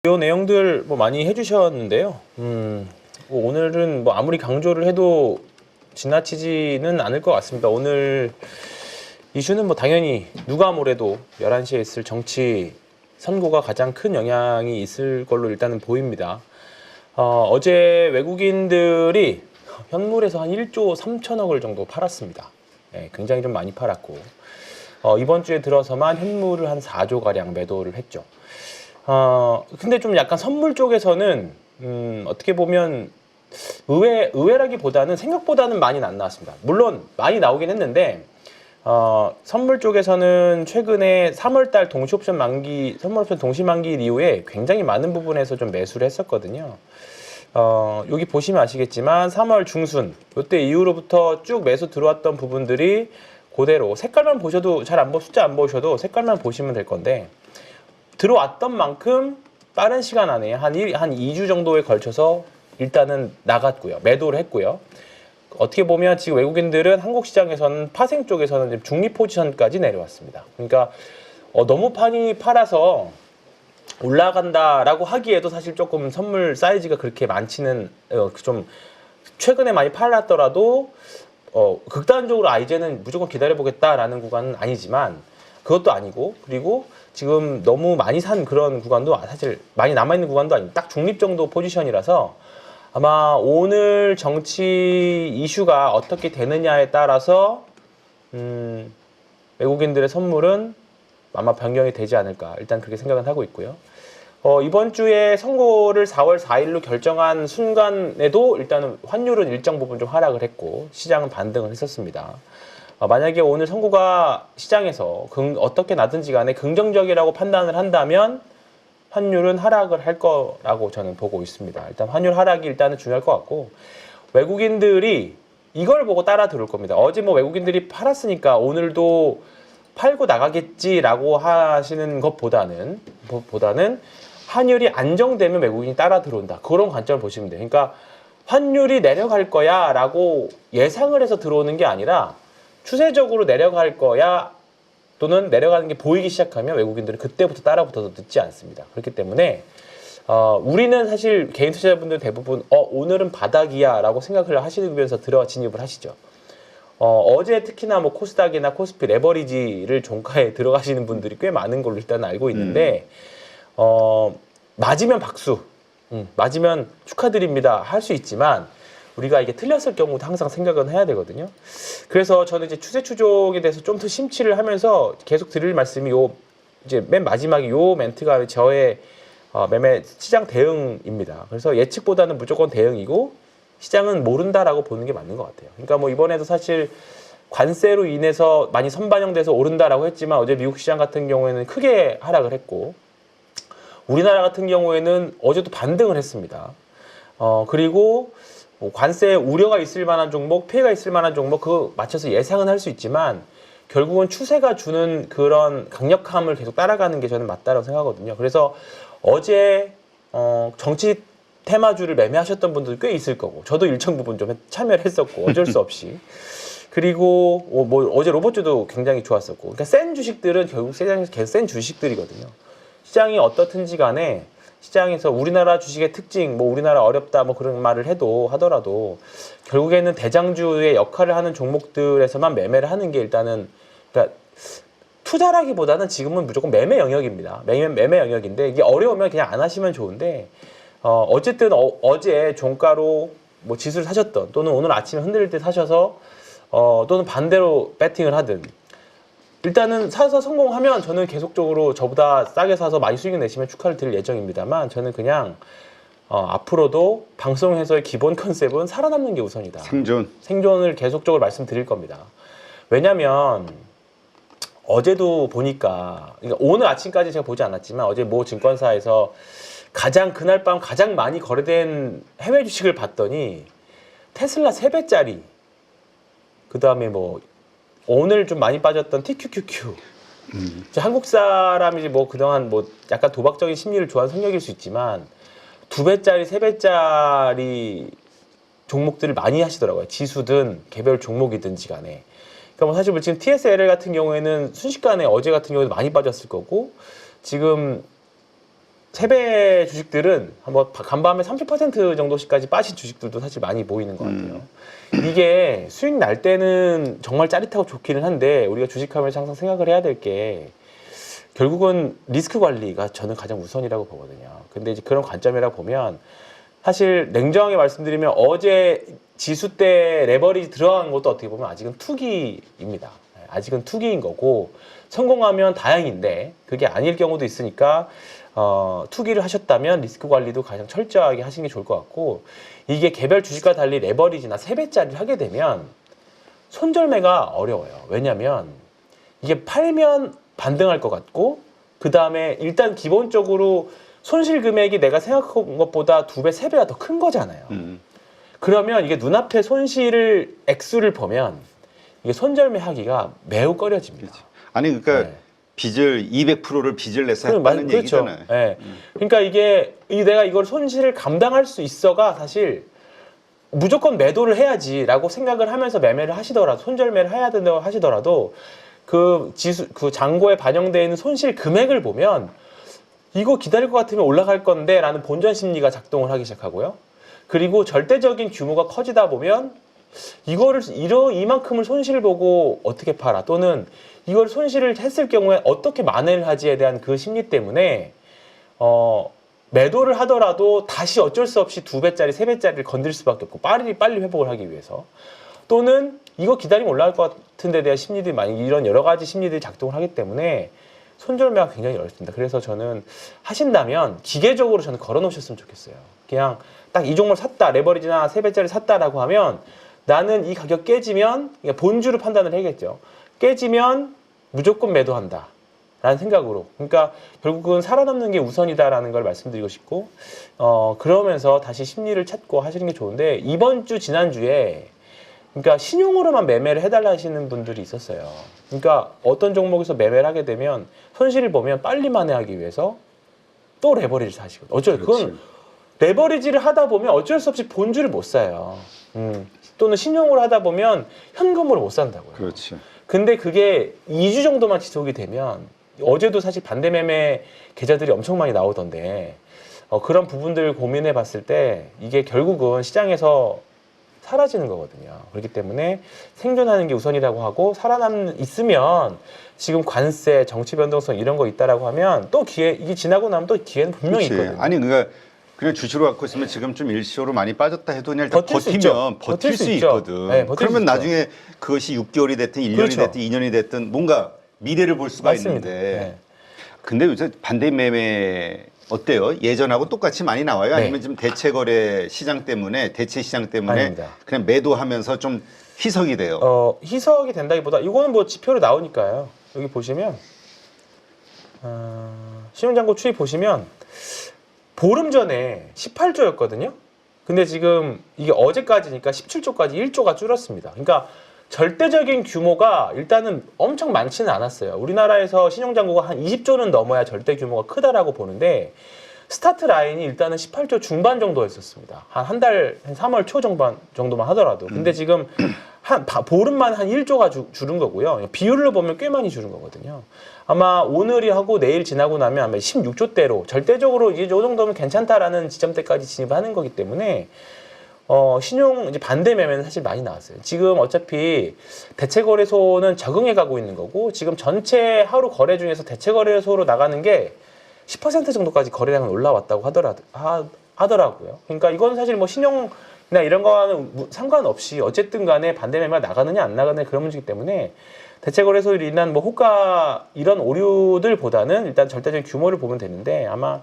요 내용들 뭐 많이 해주셨는데요. 뭐 오늘은 뭐 아무리 강조를 해도 지나치지는 않을 것 같습니다. 오늘 이슈는 뭐 당연히 누가 뭐래도 11시에 있을 정치 선고가 가장 큰 영향이 있을 걸로 일단은 보입니다. 어제 외국인들이 현물에서 한 1조 3천억을 정도 팔았습니다. 네, 굉장히 좀 많이 팔았고 이번 주에 들어서만 현물을 한 4조 가량 매도를 했죠. 근데 좀 약간 선물 쪽에서는 어떻게 보면 의외라기보다는 생각보다는 많이는 안 나왔습니다. 물론 많이 나오긴 했는데 선물 쪽에서는 최근에 3월달 동시옵션 만기, 선물옵션 동시 만기 이후에 굉장히 많은 부분에서 좀 매수를 했었거든요. 여기 보시면 아시겠지만 3월 중순 이때 이후로부터 쭉 매수 들어왔던 부분들이 그대로 색깔만 보셔도 숫자 안 보셔도 색깔만 보시면 될 건데 들어왔던 만큼 빠른 시간 안에 한 2주 정도에 걸쳐서 일단은 나갔고요. 매도를 했고요. 어떻게 보면 지금 외국인들은 한국 시장에서는 파생 쪽에서는 중립 포지션까지 내려왔습니다. 그러니까 너무 많이 팔아서 올라간다라고 하기에도 사실 조금 선물 사이즈가 그렇게 많지는 좀 최근에 많이 팔았더라도 극단적으로 이제는 무조건 기다려보겠다라는 구간은 아니지만 그것도 아니고 그리고 지금 너무 많이 산 그런 구간도 사실 많이 남아있는 구간도 아니고 딱 중립 정도 포지션이라서 아마 오늘 정치 이슈가 어떻게 되느냐에 따라서 외국인들의 선물은 아마 변경이 되지 않을까 일단 그렇게 생각은 하고 있고요. 이번 주에 선고를 4월 4일로 결정한 순간에도 일단은 환율은 일정 부분 좀 하락을 했고 시장은 반등을 했었습니다. 만약에 오늘 선고가 시장에서 어떻게 나든지 간에 긍정적이라고 판단을 한다면 환율은 하락을 할 거라고 저는 보고 있습니다. 일단 환율 하락이 일단은 중요할 것 같고 외국인들이 이걸 보고 따라 들어올 겁니다. 어제 뭐 외국인들이 팔았으니까 오늘도 팔고 나가겠지라고 하시는 것보다는 환율이 안정되면 외국인이 따라 들어온다. 그런 관점을 보시면 돼요. 그러니까 환율이 내려갈 거야 라고 예상을 해서 들어오는 게 아니라 추세적으로 내려갈 거야 또는 내려가는 게 보이기 시작하면 외국인들은 그때부터 따라붙어서 늦지 않습니다. 그렇기 때문에 우리는 사실 개인 투자자분들 대부분 오늘은 바닥이야 라고 생각을 하시면서 진입을 하시죠. 어제 특히나 뭐 코스닥이나 코스피 레버리지를 종가에 들어가시는 분들이 꽤 많은 걸로 일단 알고 있는데 맞으면 박수, 맞으면 축하드립니다 할 수 있지만 우리가 이게 틀렸을 경우도 항상 생각은 해야 되거든요. 그래서 저는 이제 추세 추종에 대해서 좀 더 심취를 하면서 계속 드릴 말씀이 이제 맨 마지막에 요 멘트가 저의 매매 시장 대응입니다. 그래서 예측보다는 무조건 대응이고 시장은 모른다라고 보는 게 맞는 것 같아요. 그러니까 뭐 이번에도 사실 관세로 인해서 많이 선반영돼서 오른다라고 했지만 어제 미국 시장 같은 경우에는 크게 하락을 했고 우리나라 같은 경우에는 어제도 반등을 했습니다. 그리고 뭐 관세 우려가 있을 만한 종목, 피해가 있을 만한 종목 그거 맞춰서 예상은 할 수 있지만 결국은 추세가 주는 그런 강력함을 계속 따라가는 게 저는 맞다고 생각하거든요. 그래서 어제 정치 테마주를 매매하셨던 분들 꽤 있을 거고 저도 일정 부분 좀 참여를 했었고 어쩔 수 없이 그리고 뭐 어제 로봇주도 굉장히 좋았었고 그러니까 센 주식들은 결국 시장에서 계속 센 주식들이거든요. 시장이 어떻든지 간에 시장에서 우리나라 주식의 특징, 뭐 우리나라 어렵다 뭐 그런 말을 하더라도 결국에는 대장주의 역할을 하는 종목들에서만 매매를 하는 게 일단은 그러니까 투자라기보다는 지금은 무조건 매매 영역입니다. 매매 영역인데 이게 어려우면 그냥 안 하시면 좋은데 어쨌든 어제 종가로 뭐 지수를 사셨던 또는 오늘 아침에 흔들릴 때 사셔서 또는 반대로 배팅을 하든 일단은 사서 성공하면 저는 계속적으로 저보다 싸게 사서 많이 수익을 내시면 축하를 드릴 예정입니다만 저는 그냥 앞으로도 방송에서의 기본 컨셉은 살아남는 게 우선이다. 생존을 계속적으로 말씀드릴 겁니다. 왜냐면 어제도 보니까 그러니까 오늘 아침까지 제가 보지 않았지만 어제 모 증권사에서 그날 밤 가장 많이 거래된 해외 주식을 봤더니 테슬라 3배짜리 그 다음에 뭐 오늘 좀 많이 빠졌던 TQQQ 한국 사람이 뭐 그동안 뭐 약간 도박적인 심리를 좋아하는 성격일 수 있지만 2배짜리 3배짜리 종목들을 많이 하시더라고요. 지수든 개별 종목이든지 간에. 그러니까 뭐 사실 뭐 지금 TSLL 같은 경우에는 순식간에 어제 같은 경우에도 많이 빠졌을 거고 지금 세배 주식들은 한번 간밤에 30% 정도씩까지 빠진 주식들도 사실 많이 보이는 것 같아요. 이게 수익 날 때는 정말 짜릿하고 좋기는 한데 우리가 주식하면서 항상 생각을 해야 될 게 결국은 리스크 관리가 저는 가장 우선이라고 보거든요. 근데 이제 그런 관점이라 보면 사실 냉정하게 말씀드리면 어제 지수 때 레버리지 들어간 것도 어떻게 보면 아직은 투기입니다. 아직은 투기인 거고 성공하면 다행인데 그게 아닐 경우도 있으니까 투기를 하셨다면 리스크 관리도 가장 철저하게 하시는 게 좋을 것 같고 이게 개별 주식과 달리 레버리지나 3배짜리를 하게 되면 손절매가 어려워요. 왜냐하면 이게 팔면 반등할 것 같고 그 다음에 일단 기본적으로 손실 금액이 내가 생각한 것보다 2배, 3배가 더 큰 거잖아요. 그러면 이게 눈앞에 손실을 액수를 보면 이게 손절매 하기가 매우 꺼려집니다. 그렇지. 아니 그러니까 네. 빚을 200%를 빚을 내서 했다는 그렇죠. 얘기잖아요. 네. 그러니까 이게 내가 이걸 손실을 감당할 수 있어가 사실 무조건 매도를 해야지라고 생각을 하면서 매매를 하시더라도 손절매를 해야 된다고 하시더라도 그 잔고에 반영되어 있는 손실 금액을 보면 이거 기다릴 것 같으면 올라갈 건데 라는 본전 심리가 작동을 하기 시작하고요. 그리고 절대적인 규모가 커지다 보면 이거를 이만큼을 손실을 보고 어떻게 팔아 또는 이걸 손실을 했을 경우에 어떻게 만회를 하지에 대한 그 심리 때문에 매도를 하더라도 다시 어쩔 수 없이 2배짜리, 3배짜리를 건들 수밖에 없고 빨리 회복을 하기 위해서 또는 이거 기다리면 올라갈 것 같은 데 대한 심리들이 많이 이런 여러 가지 심리들이 작동을 하기 때문에 손절매가 굉장히 어렵습니다. 그래서 저는 하신다면 기계적으로 저는 걸어 놓으셨으면 좋겠어요. 그냥 딱 이 종목을 샀다, 레버리지나 3배짜리 샀다라고 하면 나는 이 가격 깨지면 본주를 판단을 해야겠죠. 깨지면 무조건 매도한다 라는 생각으로 그러니까 결국은 살아남는 게 우선이다라는 걸 말씀드리고 싶고 그러면서 다시 심리를 찾고 하시는 게 좋은데 이번 주 지난주에 그러니까 신용으로만 매매를 해달라 하시는 분들이 있었어요. 그러니까 어떤 종목에서 매매를 하게 되면 손실을 보면 빨리 만회하기 위해서 또 레버리지를 사시거든요. 그건 레버리지를 하다 보면 어쩔 수 없이 본주를 못 사요. 또는 신용으로 하다 보면 현금으로 못 산다고요. 그렇지. 근데 그게 2주 정도만 지속이 되면 어제도 사실 반대 매매 계좌들이 엄청 많이 나오던데 그런 부분들을 고민해 봤을 때 이게 결국은 시장에서 사라지는 거거든요. 그렇기 때문에 생존하는 게 우선이라고 하고 있으면 지금 관세, 정치 변동성 이런 거 있다라고 하면 또 이게 지나고 나면 또 기회는 분명히 그렇지. 있거든요. 아니 그러니까 그냥 주식으로 갖고 있으면 지금 좀 일시적으로 많이 빠졌다 해도 그냥 일단 버틸 수 있죠. 버틸 수 있죠. 있거든. 네, 버틸 수 그러면 있죠. 나중에 그것이 6개월이 됐든 1년이 그렇죠. 됐든 2년이 됐든 뭔가 미래를 볼 수가 맞습니다. 있는데 네. 근데 요새 반대 매매 어때요? 예전하고 똑같이 많이 나와요? 아니면 네. 지금 대체 거래 시장 때문에 대체 시장 때문에 아닙니다. 그냥 매도하면서 좀 희석이 돼요? 희석이 된다기보다 이거는 뭐 지표로 나오니까요. 여기 보시면 신용잔고 추이 보시면 보름 전에 18조였거든요. 근데 지금 이게 어제까지니까 17조까지 1조가 줄었습니다. 그러니까 절대적인 규모가 일단은 엄청 많지는 않았어요. 우리나라에서 신용잔고가 한 20조는 넘어야 절대 규모가 크다라고 보는데 스타트 라인이 일단은 18조 중반 정도였었습니다. 한 3월 초 정도만 하더라도. 근데 지금 보름만 한 1조가 줄은 거고요. 비율로 보면 꽤 많이 줄은 거거든요. 아마 오늘이 하고 내일 지나고 나면 아마 16조대로 절대적으로 이제 이 정도면 괜찮다라는 지점대까지 진입하는 거기 때문에 신용 이제 반대 매매는 사실 많이 나왔어요. 지금 어차피 대체 거래소는 적응해 가고 있는 거고 지금 전체 하루 거래 중에서 대체 거래소로 나가는 게 10% 정도까지 거래량은 올라왔다고 하더라고요. 그러니까 이건 사실 뭐 신용이나 이런 거와는 상관없이 어쨌든 간에 반대 매매가 나가느냐 안 나가느냐 그런 문제이기 때문에 대체 거래소로 인한 뭐 호가 이런 오류들보다는 일단 절대적인 규모를 보면 되는데 아마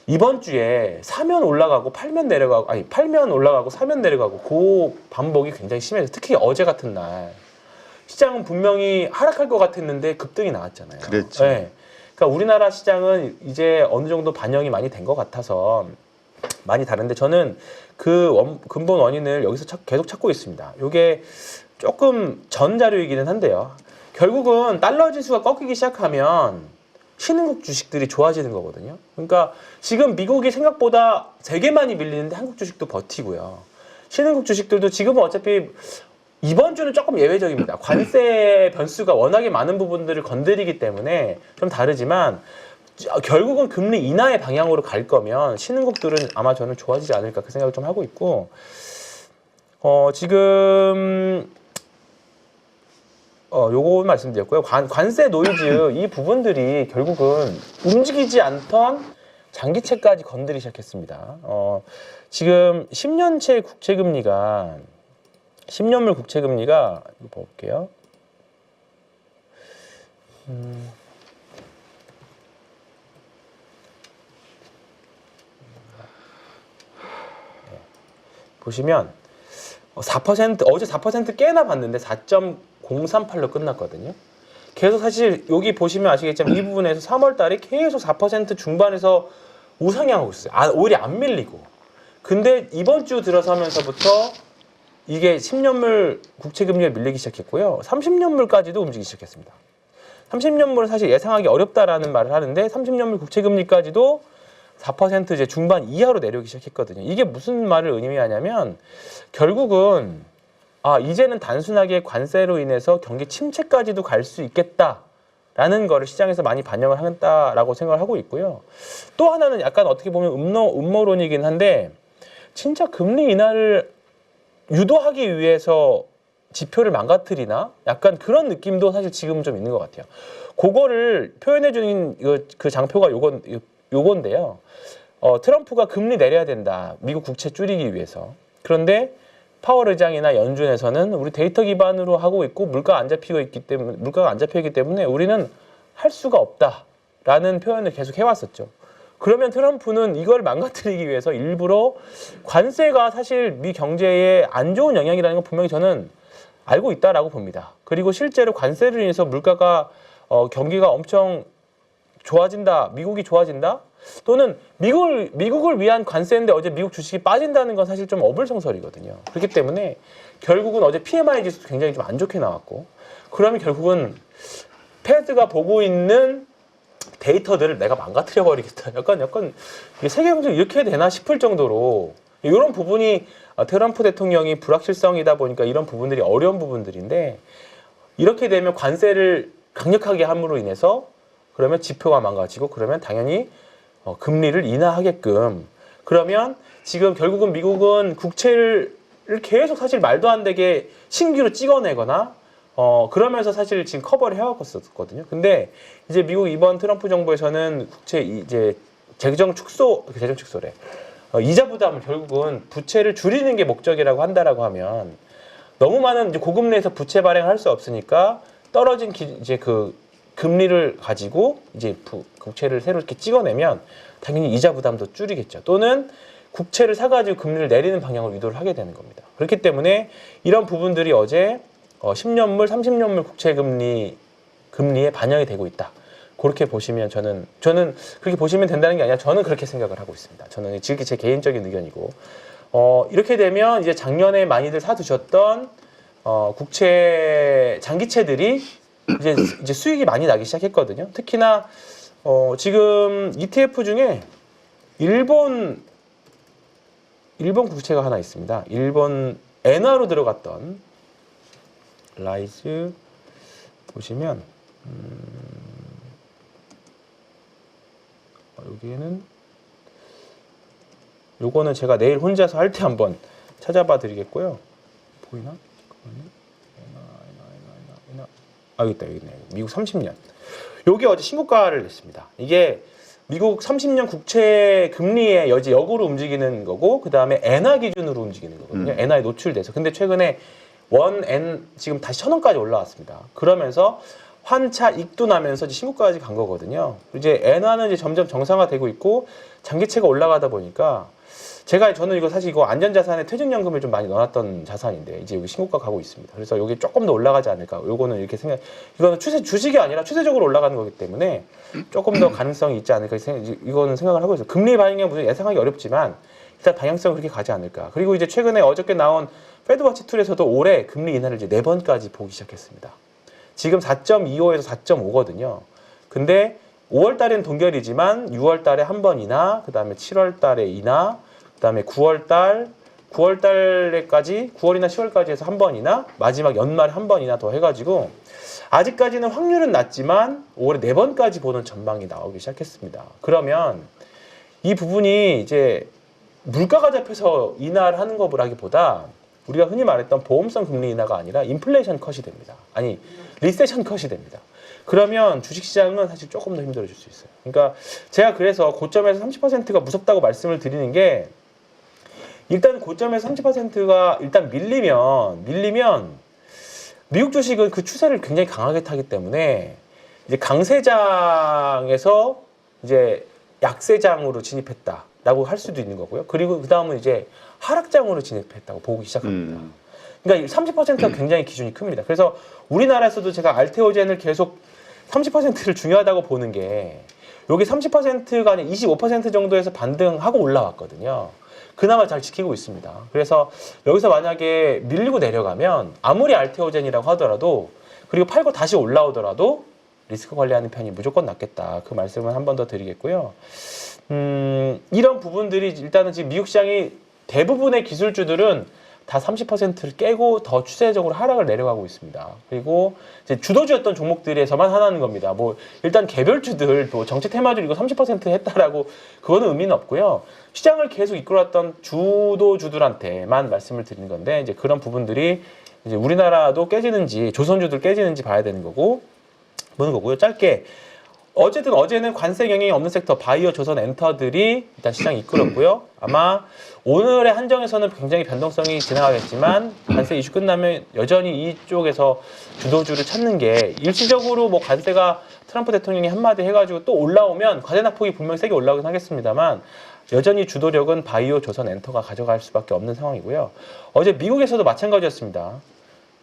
이번 주에 사면 올라가고 팔면 올라가고 사면 내려가고 그 반복이 굉장히 심해서 특히 어제 같은 날 시장은 분명히 하락할 것 같았는데 급등이 나왔잖아요. 그랬죠. 네. 그러니까 우리나라 시장은 이제 어느 정도 반영이 많이 된 것 같아서 많이 다른데 저는 그 근본 원인을 여기서 계속 찾고 있습니다. 이게 조금 전 자료이기는 한데요. 결국은 달러 지수가 꺾이기 시작하면 신흥국 주식들이 좋아지는 거거든요. 그러니까 지금 미국이 생각보다 되게 많이 밀리는데 한국 주식도 버티고요. 신흥국 주식들도 지금은 어차피 이번 주는 조금 예외적입니다. 관세 변수가 워낙에 많은 부분들을 건드리기 때문에 좀 다르지만 결국은 금리 인하의 방향으로 갈 거면 신흥국들은 아마 저는 좋아지지 않을까 그 생각을 좀 하고 있고, 지금 요거 말씀드렸고요. 관세 노이즈 이 부분들이 결국은 움직이지 않던 장기채까지 건드리기 시작했습니다. 지금 10년물 국채금리가 이거 볼게요. 보시면 4% 어제 4% 깨나 봤는데 4.038로 끝났거든요. 계속 사실 여기 보시면 아시겠지만 이 부분에서 3월 달에 계속 4% 중반에서 우상향하고 있어요. 오히려 안 밀리고. 근데 이번 주 들어서면서부터 이게 10년물 국채 금리가 밀리기 시작했고요. 30년물까지도 움직이기 시작했습니다. 30년물은 사실 예상하기 어렵다라는 말을 하는데 30년물 국채 금리까지도 4% 이제 중반 이하로 내려오기 시작했거든요. 이게 무슨 말을 의미하냐면 결국은 이제는 단순하게 관세로 인해서 경기 침체까지도 갈 수 있겠다라는 거를 시장에서 많이 반영을 한다라고 생각을 하고 있고요. 또 하나는 약간 어떻게 보면 음모론이긴 한데 진짜 금리 인하를 유도하기 위해서 지표를 망가뜨리나? 약간 그런 느낌도 사실 지금 좀 있는 것 같아요. 그거를 표현해주는 그 장표가 요건데요. 트럼프가 금리 내려야 된다. 미국 국채 줄이기 위해서. 그런데 파월 의장이나 연준에서는 우리 데이터 기반으로 하고 있고 물가가 안 잡히기 때문에 우리는 할 수가 없다라는 표현을 계속 해왔었죠. 그러면 트럼프는 이걸 망가뜨리기 위해서 일부러 관세가 사실 미 경제에 안 좋은 영향이라는 건 분명히 저는 알고 있다라고 봅니다. 그리고 실제로 관세를 인해서 물가가 경기가 엄청 좋아진다, 미국이 좋아진다, 또는 미국을 위한 관세인데 어제 미국 주식이 빠진다는 건 사실 좀 어불성설이거든요. 그렇기 때문에 결국은 어제 PMI 지수도 굉장히 좀 안 좋게 나왔고, 그러면 결국은 패드가 보고 있는 데이터들을 내가 망가뜨려 버리겠다. 약간 이게 세계 경제 이렇게 되나 싶을 정도로 이런 부분이 트럼프 대통령이 불확실성이다 보니까 이런 부분들이 어려운 부분들인데, 이렇게 되면 관세를 강력하게 함으로 인해서 그러면 지표가 망가지고 그러면 당연히 금리를 인하하게끔, 그러면 지금 결국은 미국은 국채를 계속 사실 말도 안 되게 신규로 찍어내거나 그러면서 사실 지금 커버를 해왔었거든요. 근데 이제 미국 이번 트럼프 정부에서는 국채 이제 재정 축소래. 이자 부담을 결국은 부채를 줄이는 게 목적이라고 한다라고 하면 너무 많은 이제 고금리에서 부채 발행을 할 수 없으니까 떨어진 이제 그 금리를 가지고 이제 국채를 새로 이렇게 찍어내면 당연히 이자 부담도 줄이겠죠. 또는 국채를 사가지고 금리를 내리는 방향으로 유도를 하게 되는 겁니다. 그렇기 때문에 이런 부분들이 어제 10년물, 30년물 국채 금리에 반영이 되고 있다. 그렇게 보시면 저는 그렇게 보시면 된다는 게 아니라 저는 그렇게 생각을 하고 있습니다. 저는 지금 제 개인적인 의견이고, 이렇게 되면 이제 작년에 많이들 사두셨던 국채 장기채들이 이제 수익이 많이 나기 시작했거든요. 특히나 지금 ETF 중에 일본 국채가 하나 있습니다. 일본 엔화로 들어갔던 라이즈 보시면 여기에는 요거는 제가 내일 혼자서 할 때 한번 찾아봐 드리겠고요. 보이나? 여기 있네. 미국 30년. 여기 어제 신고가를 냈습니다. 이게 미국 30년 국채 금리의 역으로 움직이는 거고, 그 다음에 엔화 기준으로 움직이는 거거든요. 엔화에 노출돼서. 근데 최근에 원엔 지금 다시 1,000원까지 올라왔습니다. 그러면서 환차 익도 나면서 이제 신고가까지 간 거거든요. 이제 엔화는 이제 점점 정상화되고 있고 장기채가 올라가다 보니까 저는 이거 사실 이거 안전자산에 퇴직연금을 좀 많이 넣어놨던 자산인데 이제 여기 신고가 가고 있습니다. 그래서 여기 조금 더 올라가지 않을까. 요거는 이렇게 이거는 주식이 아니라 추세적으로 올라가는 거기 때문에 조금 더 가능성이 있지 않을까. 이거는 생각을 하고 있어요. 금리 반영이 무슨 예상하기 어렵지만 일단 방향성은 그렇게 가지 않을까. 그리고 이제 최근에 어저께 나온 패드워치 툴에서도 올해 금리 인하를 이제 4번까지 보기 시작했습니다. 지금 4.25에서 4.5거든요. 근데 5월 달엔 동결이지만 6월 달에 한 번 인하, 그 다음에 7월 달에 인하, 그 다음에 9월 달, 9월 달에까지 9월이나 10월까지 해서 한 번이나 마지막 연말에 한 번이나 더 해가지고 아직까지는 확률은 낮지만 5월에 4번까지 보는 전망이 나오기 시작했습니다. 그러면 이 부분이 이제 물가가 잡혀서 인하를 하는 것보다기보다 우리가 흔히 말했던 보험성 금리 인하가 아니라 인플레이션 컷이 됩니다. 아니 리세션 컷이 됩니다. 그러면 주식시장은 사실 조금 더 힘들어질 수 있어요. 그러니까 제가 그래서 고점에서 30%가 무섭다고 말씀을 드리는 게 일단 고점에서 30%가 일단 밀리면 미국 주식은 그 추세를 굉장히 강하게 타기 때문에 이제 강세장에서 이제 약세장으로 진입했다라고 할 수도 있는 거고요. 그리고 그 다음은 이제 하락장으로 진입했다고 보기 시작합니다. 그러니까 30%가 굉장히 기준이 큽니다. 그래서 우리나라에서도 제가 알테오젠을 계속 30%를 중요하다고 보는 게 여기 30%가 아니라 25% 정도에서 반등하고 올라왔거든요. 그나마 잘 지키고 있습니다. 그래서 여기서 만약에 밀리고 내려가면 아무리 알테오젠이라고 하더라도 그리고 팔고 다시 올라오더라도 리스크 관리하는 편이 무조건 낫겠다. 그 말씀을 한 번 더 드리겠고요. 이런 부분들이 일단은 지금 미국 시장이 대부분의 기술주들은 다 30%를 깨고 더 추세적으로 하락을 내려가고 있습니다. 그리고 이제 주도주였던 종목들에서만 하나는 겁니다. 뭐 일단 개별주들, 뭐 정책 테마주 이거 30% 했다라고 그거는 의미는 없고요. 시장을 계속 이끌어왔던 주도주들한테만 말씀을 드리는 건데 이제 그런 부분들이 이제 우리나라도 깨지는지 조선주들 깨지는지 봐야 되는 거고 보는 거고요. 짧게. 어쨌든 어제는 관세 영향이 없는 섹터 바이오, 조선, 엔터들이 일단 시장 이끌었고요. 아마 오늘의 한정에서는 굉장히 변동성이 지나가겠지만 관세 이슈 끝나면 여전히 이쪽에서 주도주를 찾는 게 일시적으로 뭐 관세가 트럼프 대통령이 한마디 해가지고 또 올라오면 관세 낙폭이 분명히 세게 올라오긴 하겠습니다만 여전히 주도력은 바이오, 조선, 엔터가 가져갈 수밖에 없는 상황이고요. 어제 미국에서도 마찬가지였습니다.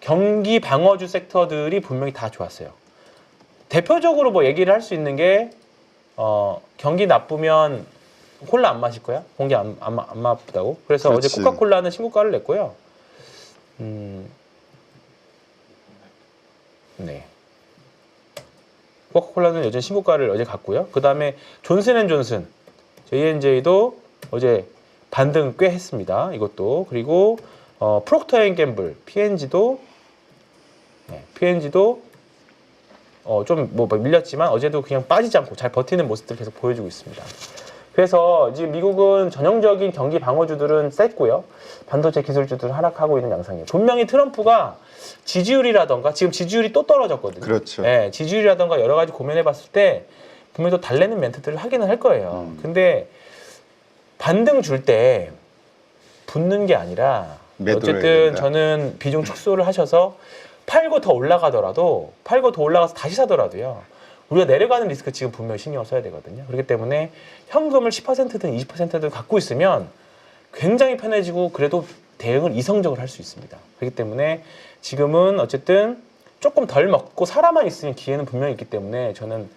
경기 방어주 섹터들이 분명히 다 좋았어요. 대표적으로 뭐 얘기를 할 수 있는 게 경기 나쁘면 콜라 안 마실 거야? 공기 안 마쁘다고? 그래서 그렇지. 어제 코카콜라는 신고가를 냈고요. 네. 코카콜라는 여전히 신고가를 어제 갔고요. 그 다음에 존슨앤존슨, J&J도 어제 반등 꽤 했습니다. 이것도. 그리고 프록터앤갬블, P&G도 좀 뭐 밀렸지만 어제도 그냥 빠지지 않고 잘 버티는 모습들 계속 보여주고 있습니다. 그래서 지금 미국은 전형적인 경기 방어주들은 셌고요. 반도체 기술주들은 하락하고 있는 양상이에요. 분명히 트럼프가 지지율이라던가 지금 지지율이 또 떨어졌거든요. 그렇죠. 네, 지지율이라던가 여러 가지 고민해 봤을 때 분명히 또 달래는 멘트들을 하기는 할 거예요. 근데 반등 줄 때 붙는 게 아니라 매도를 해야 어쨌든 된다. 저는 비중 축소를 하셔서 팔고 더 올라가더라도 팔고 더 올라가서 다시 사더라도요. 우리가 내려가는 리스크 지금 분명히 신경을 써야 되거든요. 그렇기 때문에 현금을 10%든 20%든 갖고 있으면 굉장히 편해지고 그래도 대응을 이성적으로 할 수 있습니다. 그렇기 때문에 지금은 어쨌든 조금 덜 먹고 살아만 있으면 기회는 분명히 있기 때문에 저는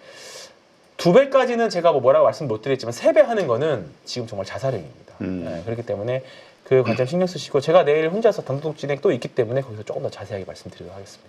2배까지는 제가 뭐라고 말씀 못 드렸지만 3배 하는 거는 지금 정말 자살행위입니다. 네, 그렇기 때문에 그 관점 신경 쓰시고 제가 내일 혼자서 단독 진행 또 있기 때문에 거기서 조금 더 자세하게 말씀드리도록 하겠습니다.